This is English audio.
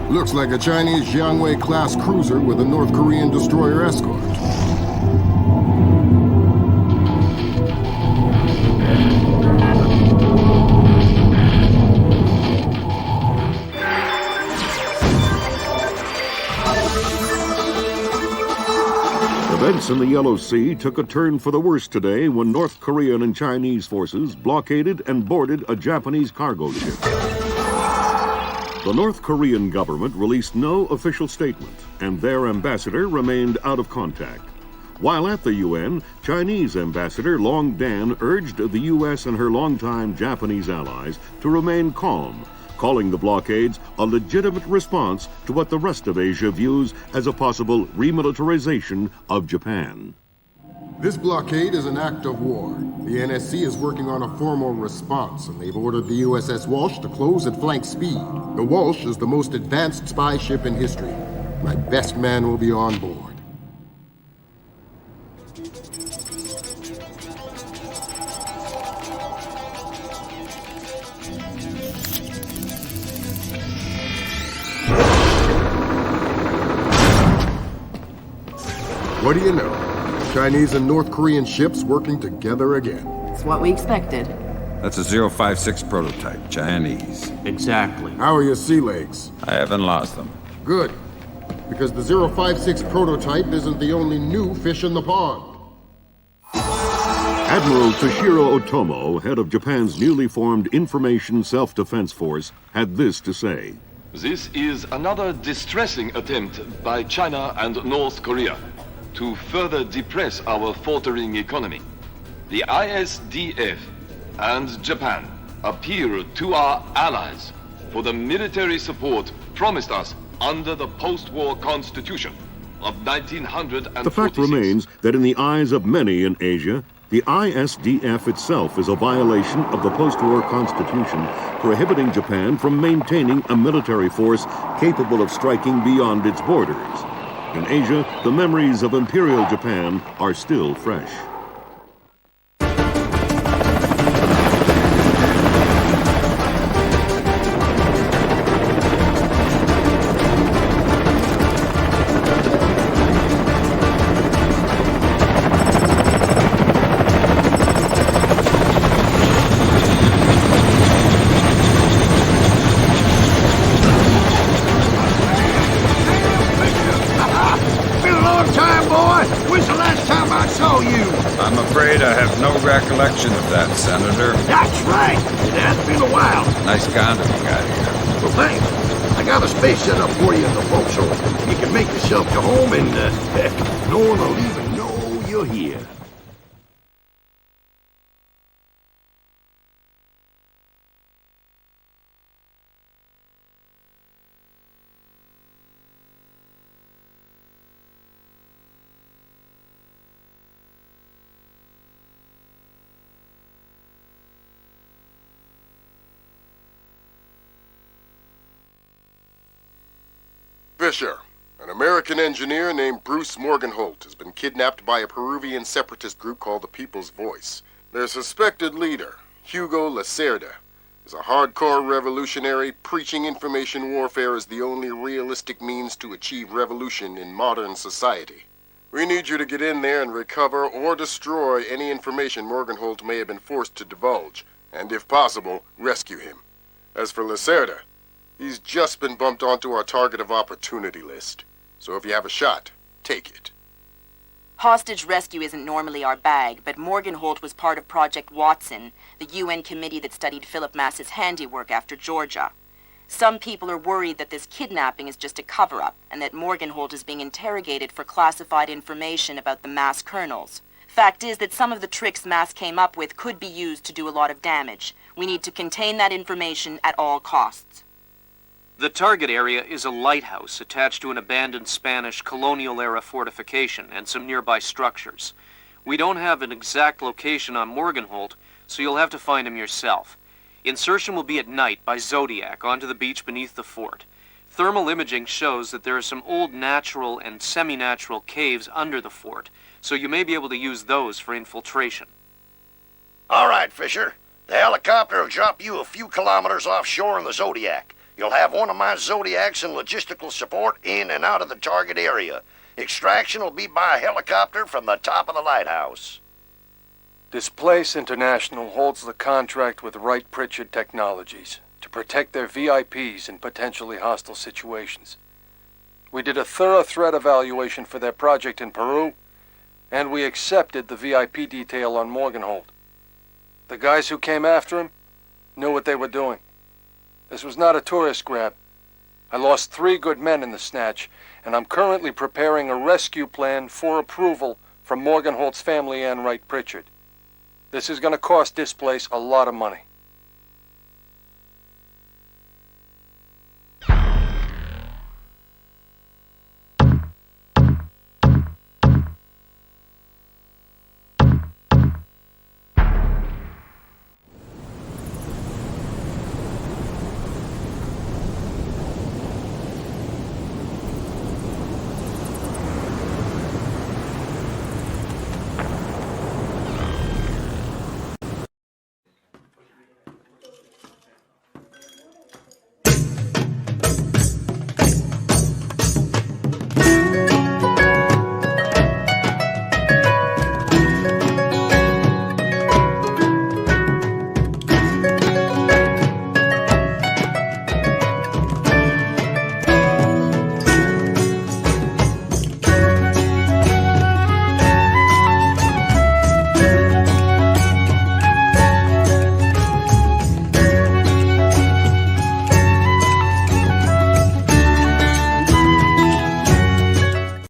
Looks like a Chinese Jiangwei-class cruiser with a North Korean destroyer escort. Events in the Yellow Sea took a turn for the worse today when North Korean and Chinese forces blockaded and boarded a Japanese cargo ship. The North Korean government released no official statement, and their ambassador remained out of contact. While at the UN, Chinese Ambassador Long Dan urged the U.S. and her longtime Japanese allies to remain calm, calling the blockades a legitimate response to what the rest of Asia views as a possible remilitarization of Japan. This blockade is an act of war. The NSC is working on a formal response, and they've ordered the USS Walsh to close at flank speed. The Walsh is the most advanced spy ship in history. My best man will be on board. What do you know? Chinese and North Korean ships working together again. It's what we expected. That's a 056 prototype, Chinese. Exactly. How are your sea legs? I haven't lost them. Good. Because the 056 prototype isn't the only new fish in the pond. Admiral Toshiro Otomo, head of Japan's newly formed Information Self-Defense Force, had this to say. This is another distressing attempt by China and North Korea to further depress our faltering economy. The ISDF and Japan appeal to our allies for the military support promised us under the post-war constitution of 1946. The fact remains that in the eyes of many in Asia, the ISDF itself is a violation of the post-war constitution, prohibiting Japan from maintaining a military force capable of striking beyond its borders. In Asia, the memories of Imperial Japan are still fresh. I'm afraid I have no recollection of that, Senator. That's right. It has been a while. Nice condo you got here. Well, thanks. I got a space set up for you in the boat so you can make yourself to home and no one will even know you're here. Fisher, an American engineer named Bruce Morgenholt, has been kidnapped by a Peruvian separatist group called the People's Voice. Their suspected leader, Hugo Lacerda, is a hardcore revolutionary preaching information warfare as the only realistic means to achieve revolution in modern society. We need you to get in there and recover or destroy any information Morgenholt may have been forced to divulge, and if possible, rescue him. As for Lacerda, he's just been bumped onto our target of opportunity list. So if you have a shot, take it. Hostage rescue isn't normally our bag, but Morgenholt was part of Project Watson, the UN committee that studied Philip Mass's handiwork after Georgia. Some people are worried that this kidnapping is just a cover-up, and that Morgenholt is being interrogated for classified information about the Mass kernels. Fact is that some of the tricks Mass came up with could be used to do a lot of damage. We need to contain that information at all costs. The target area is a lighthouse attached to an abandoned Spanish colonial-era fortification and some nearby structures. We don't have an exact location on Morgenholt, so you'll have to find him yourself. Insertion will be at night by Zodiac onto the beach beneath the fort. Thermal imaging shows that there are some old natural and semi-natural caves under the fort, so you may be able to use those for infiltration. All right, Fisher. The helicopter will drop you a few kilometers offshore in the Zodiac. You'll have one of my Zodiacs and logistical support in and out of the target area. Extraction will be by helicopter from the top of the lighthouse. Displace International holds the contract with Wright Pritchard Technologies to protect their VIPs in potentially hostile situations. We did a thorough threat evaluation for their project in Peru, and we accepted the VIP detail on Morgenholt. The guys who came after him knew what they were doing. This was not a tourist grab. I lost 3 good men in the snatch, and I'm currently preparing a rescue plan for approval from Morgenholt's family and Wright Pritchard. This is going to cost Displace a lot of money.